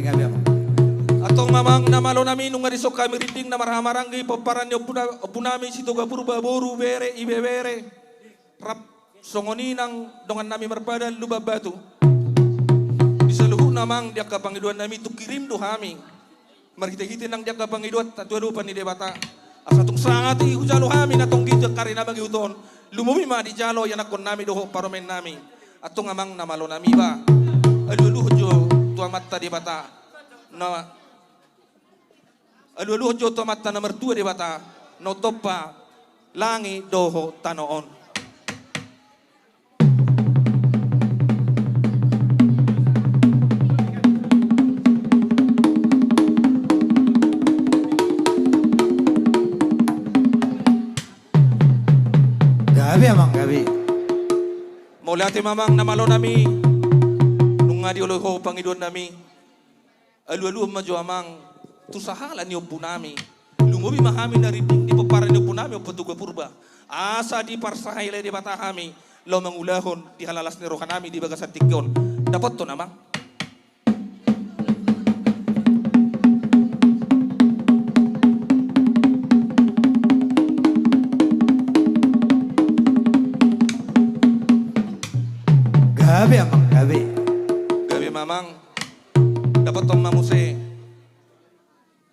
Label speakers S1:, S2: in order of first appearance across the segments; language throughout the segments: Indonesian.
S1: gabi amang.
S2: Atong mamang namalo nami nung ngarisok kami riding na maramaranggi paparan niyo punami si Tuga Purba boru bere ibebere rap songoni nang dongan nami merpadal lubabatu bisa luhu namang dia kapangiduan nami tu kirim tu hami marhite-hite nang dia kapangiduan tatuadu pan ni debata asatung sangati hujalo hami natong gidja karina bagi uton lumumi ma di jalo yang nakon nami doho paromen nami atong amang namalo nami ba alulu jo tua mata debata na alu-alu joto mata nomor 2 di bata no topa langi doho tanoon.
S1: Gabi amang gabi.
S2: Mulati mamang namalo nami nung nga di ulo pangiduan nami alu-alu majo amang tu sahalan niyo po nami lumubi mahami na riding di paparan niyo po nami o Tuga Purba asa di parsahile di bata kami lo mangulahon di halalas ni rohan nami di bagasan tikyon dapat to namang
S1: Gabi amang gabi.
S2: gabi mamang dapat to mamuse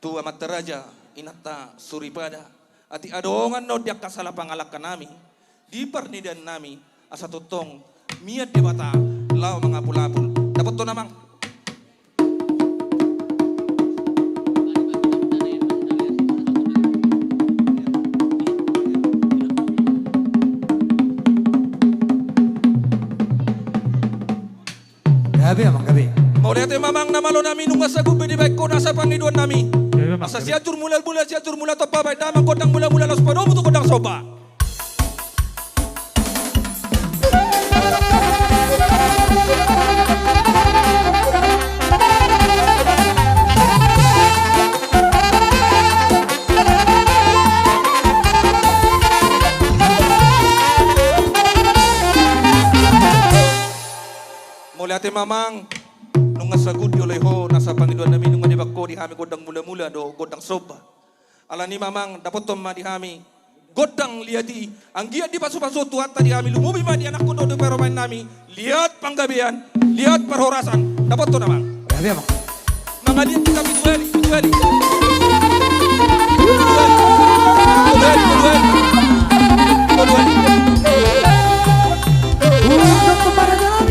S2: tu amat teraja inata suripada ati adongan no dia kasala pangalak nami di pernidan nami asa tutong miat di bata lau mangapul-apul dapat to namang
S1: Gabi amang gabi.
S2: mau lihat mamang namalo nami nung asa gubi di baik ko nasa pangiduan nami asa siatur mulal topa baik damang kodang mula-mula los padomu tu kodang soba mau lihat mamang nung asa gudi oleho nasa pangiduan nami nung adibak ko di hami kodang mula-mula do kodang soba ala ni mamang dapat tomma di hami godang liati ang giat di pasu-pasu tuat tadi kami lumubi ma di anak ko do peromain nami lihat panggabian lihat perhorasan dapat to namang
S1: Gabi amang.
S2: mga lihat kami dueli
S1: Untuk kepada kami.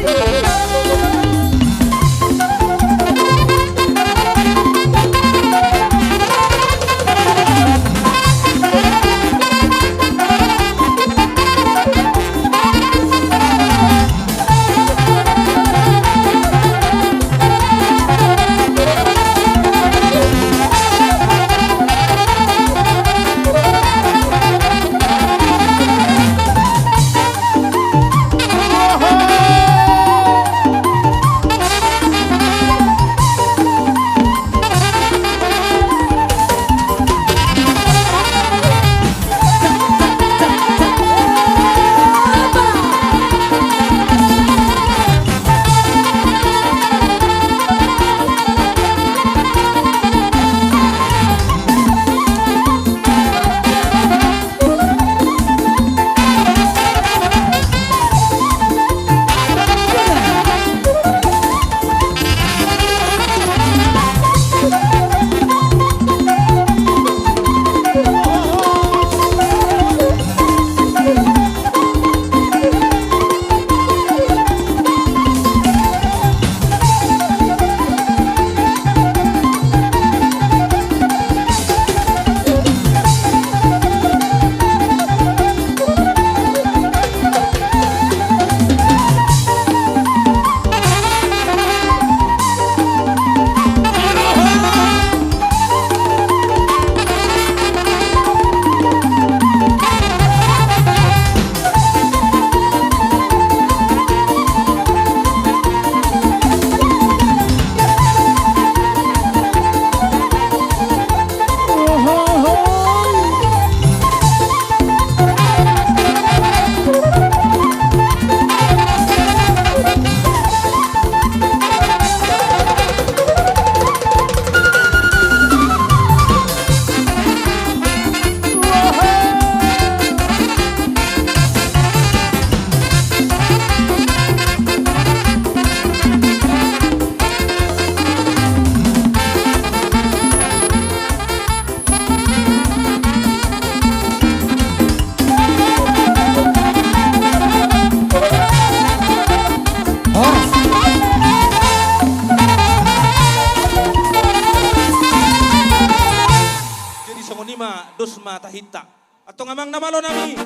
S2: dos mata hita. Ato ngamang namalo nami.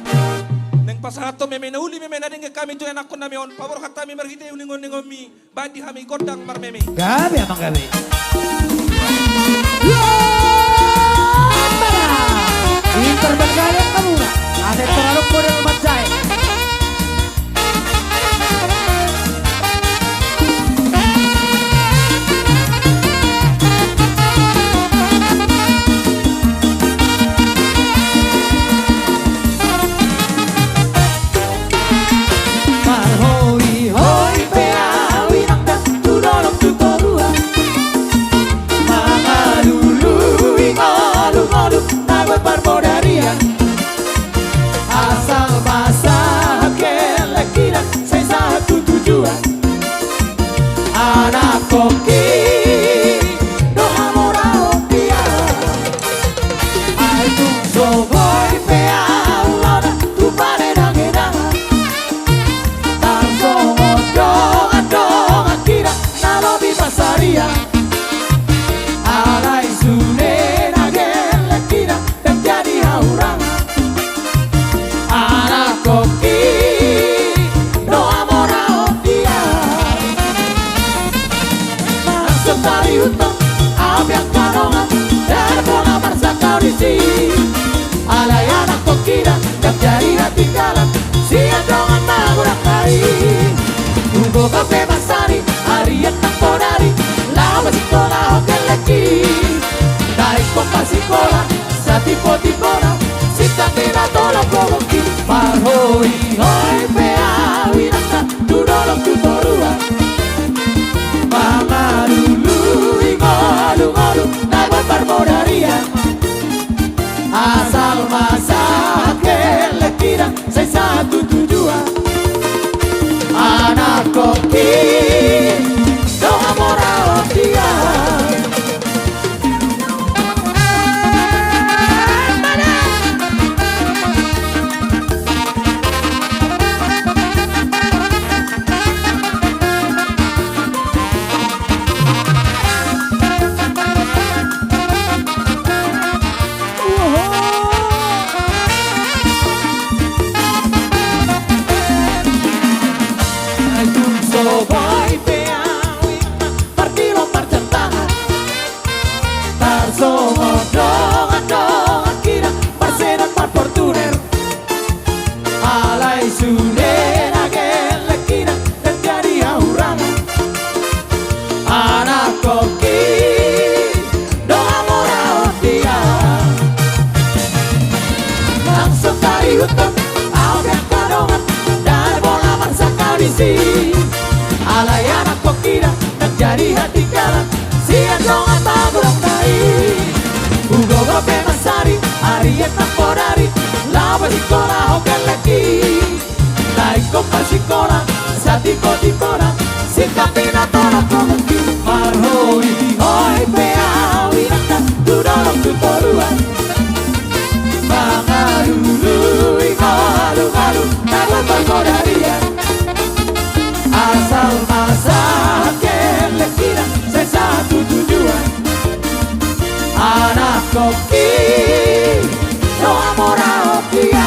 S2: Neng pasahato meme nauli meme na ding kami tu anak ko nami on pabor kata mi marhite uningon ningon mi bandi hami kodang mar meme.
S1: Gabi amang gabi. Inter berkalian kamu. Ada terlalu model macai.
S3: Alay anak kokira yang jadi hati kalah siang dongan magurak kai Ugo kafe masari harian tak podari lama sekolah hotel leki dari kompas sekolah sati poti pora sita kira tolong kogoki parhoi hoi pea winata tudolong tutorua pamarulu ingolu ngolu nagot barbodaria asal masak lekira saya satu tujuan anak koki doa moral dia alay anak kokira terjadi hati kalah siang dongan bagurang tai Ugo gope masari ariet tampodari lama sekolah hokel leki naik kompas sekolah sati koti kora sinta pina tolak komuki marhoi hoi pea winata tudolong tutoruan mangarulu ingalu ngalu nagot barbodaria asal masak lekira saya satu tujuan anak koki doa moral dia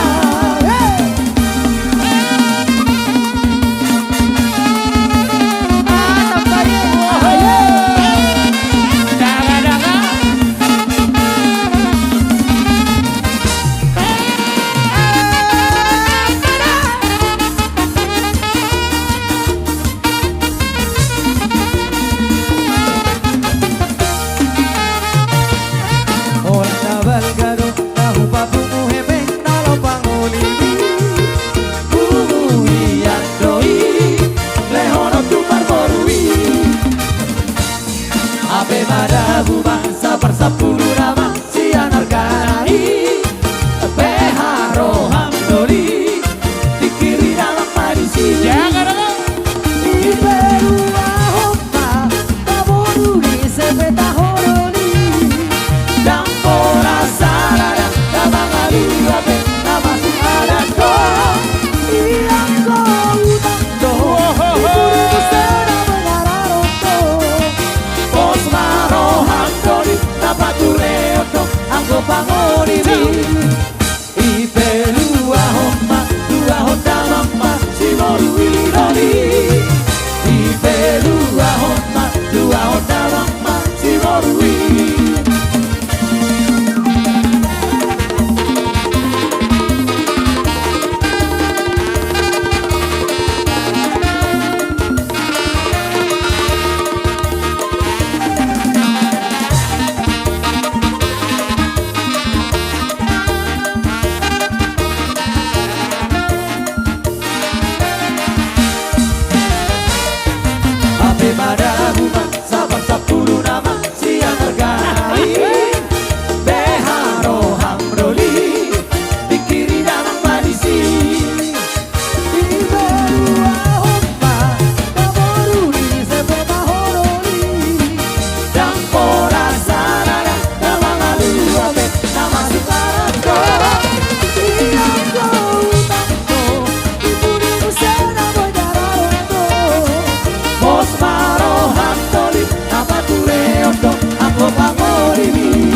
S3: Persapuluh nama sianar kanari Beharo hamdoli dikiri dalam padisi jangan di perua hota taboru di sepeta horoni dampora sarada tabangalu abe namasi adako ilang ko utang do ikuri sedang mengararoko pos maro hamdoli Patureo Ipe lua honda mamma si moru iroli. Ipe lua honda mamma si moru iroli. Pada umat sabar 10 nama siang tergaik Beharo hamroli di kiri danang badisi di berua hompa namoruni sebeba horoli dan pora sarara nama malu ape nama sukarako siang kau tamko iburimu sena boy dararoto Mos marohan tolip apa tuleondo aku pamorimi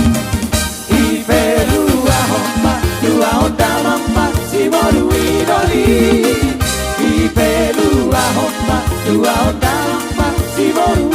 S3: Ipe dua honda mamma si moru idoli Ipe dua honda mamma si moru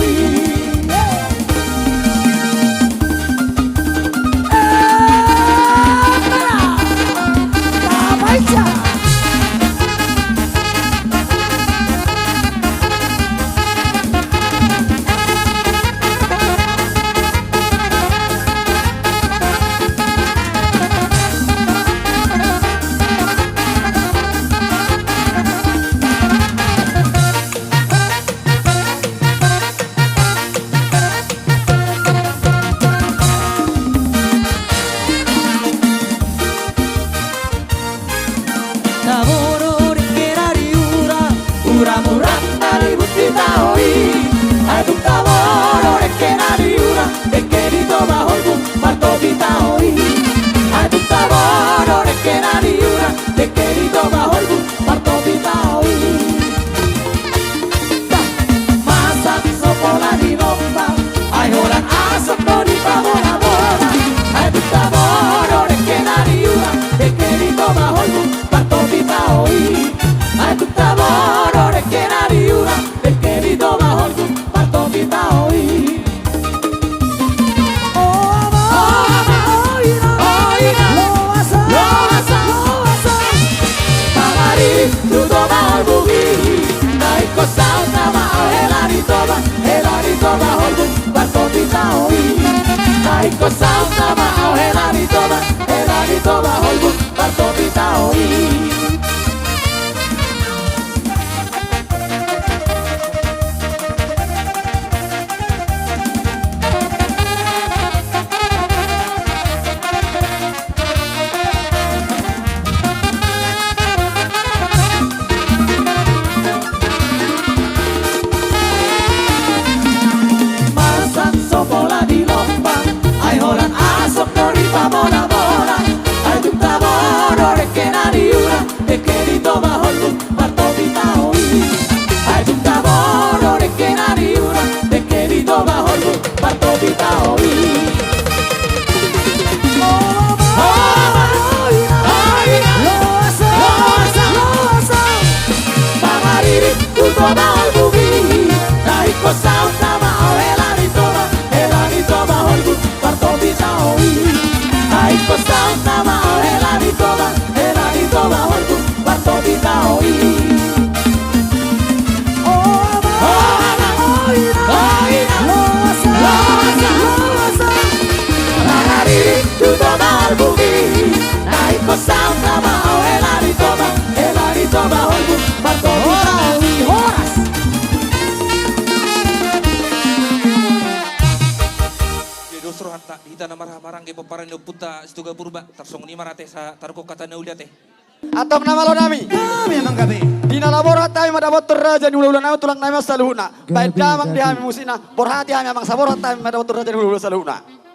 S3: Ko sauna ma au helani toba holbu parto bitaoi Masan sopola di lomba Ai horan asok nori pamona mona Ai tukta moro reke nari ura Reke di toba holbu parto bitaoi Ai tukta moro reke nari ura Reke di toba holbu parto bitaoi Pamariri tu toba holbu Nai ko sauna ma helani toba holbu parto bitaoi Ai ko sauna ma helani toba holbu parto bitaoi Pamariri tu toba holbu Nai ko sauna ma helani toba holbu parto bitaoi Horas
S2: Dosro hanta hita na marang ke paparan yo puta stuga purba tarsong ni marate sa tarko kata na uliate.
S1: Atom nama lo nami. Kami emang kami. Dina labor hatai madabot terraja ni ulah nama tulang nama saluhuna. Baik damang di hami musina. Borhati hami emang sabor hatai madabot terraja ni ulah saluhuna.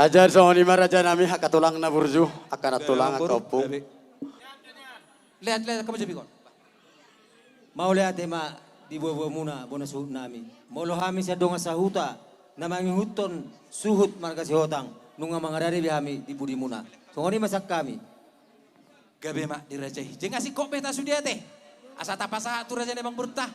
S1: Ajar songoni maraja nami hakatulang na burju akan tulang akopung.
S2: Lihat kamu jadi kon.
S4: Mau lihat ma di buah muna bona suhut nami. Mau lo hami sa donga sa huta na mangihuton suhut marga si hotang nunga mangadari bihami di budi muna. Songoni masak kami.
S2: Gabe mak dirajai. Jangan kasih kok peta sudia teh. Asa tapasa tu raja nemang bertah.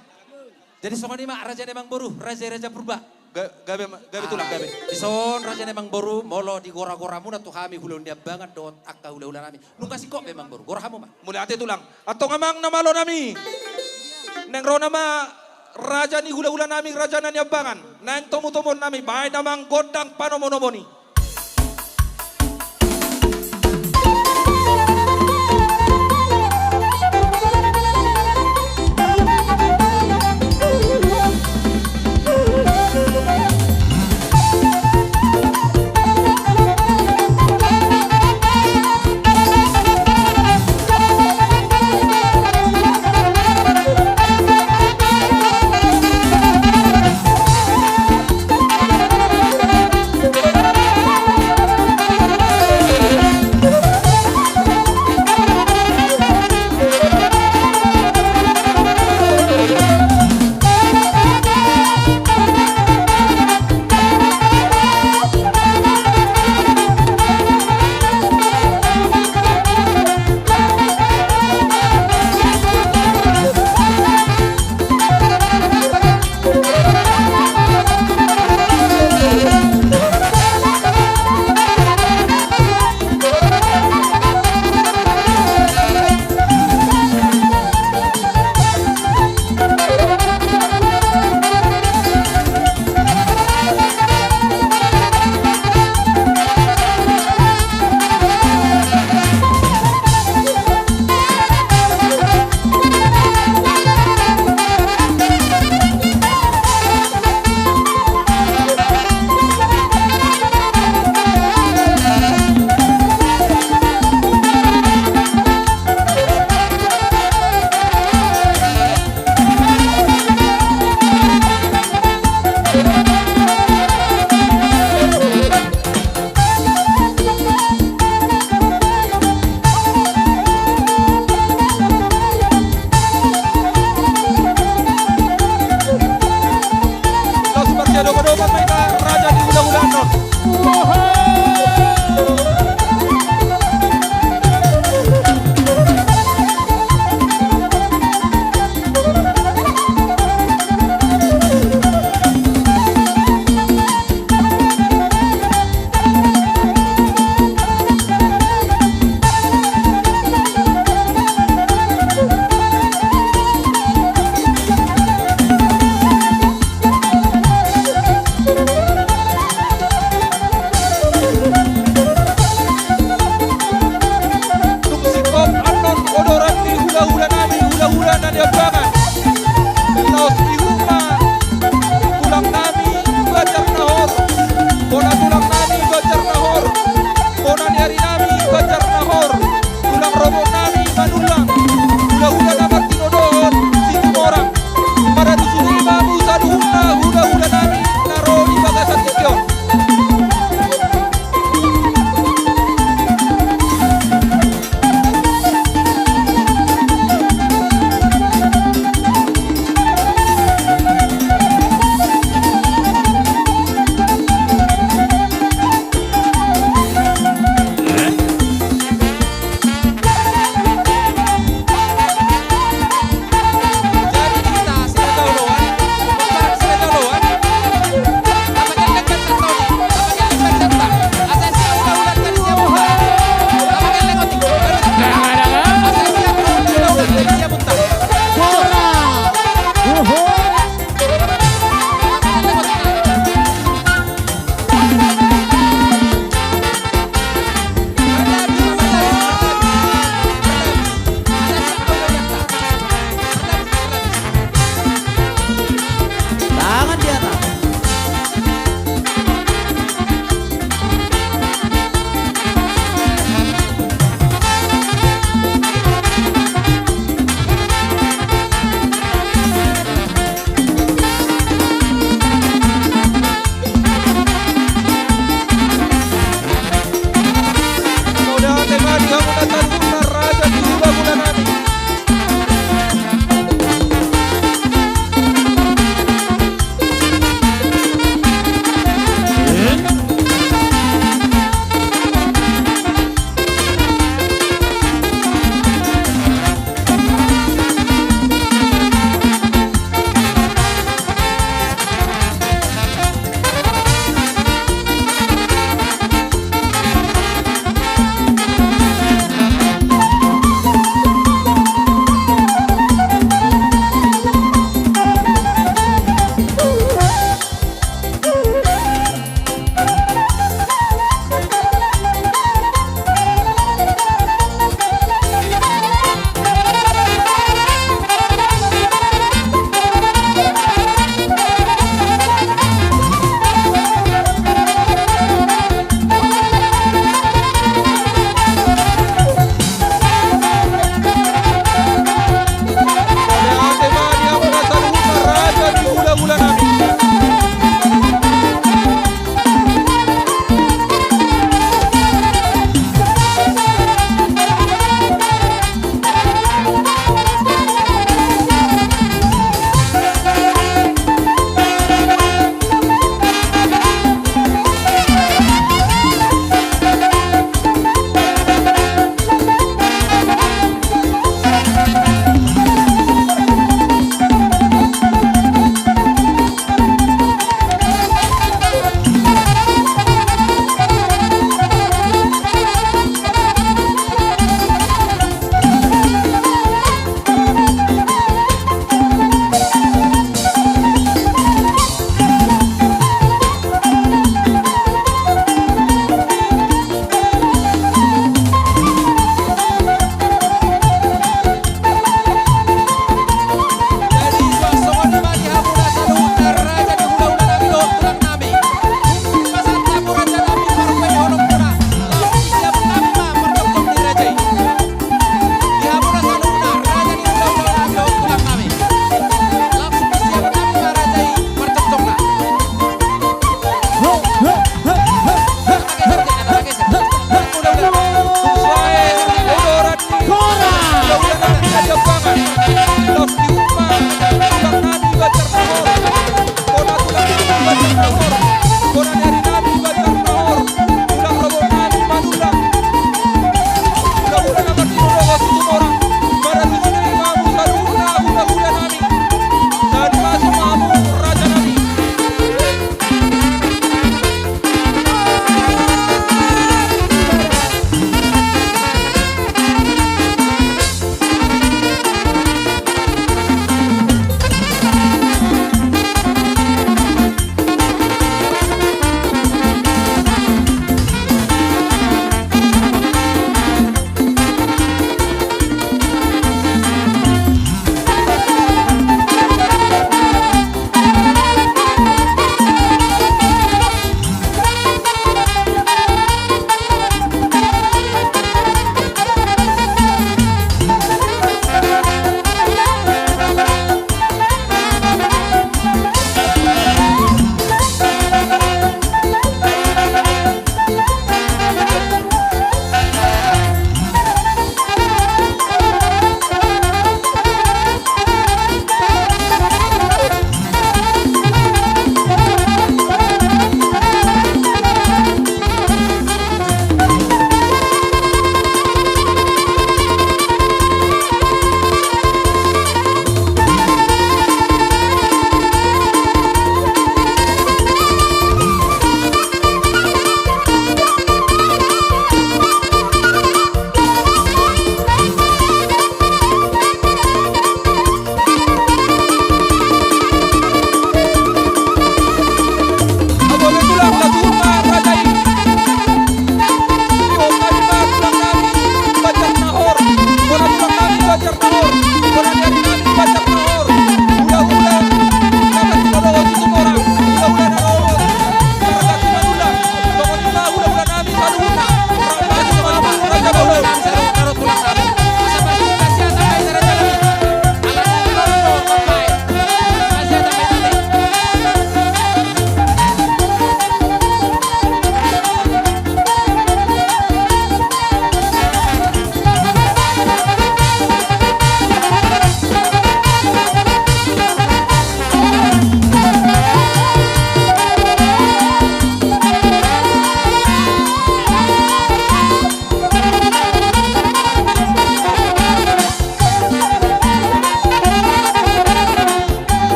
S2: Jadi songoni mak raja nemang boru, raja purba. Gabe tulang gabe. Ison raja nemang boru, molo di gora-gora muna tuh kami hulun dia banget dot akka hula-hula nami. Nung kasih kok memang boru, gora kamu mah. Mulai ate tulang. Atau ngamang namalo nami. Neng ro nama raja ni hula-hula nami raja nanya bangan. Neng tomu-tomu nami, baik namang godang panomonomoni.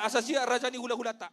S2: asasia raja ni hula-hula ta.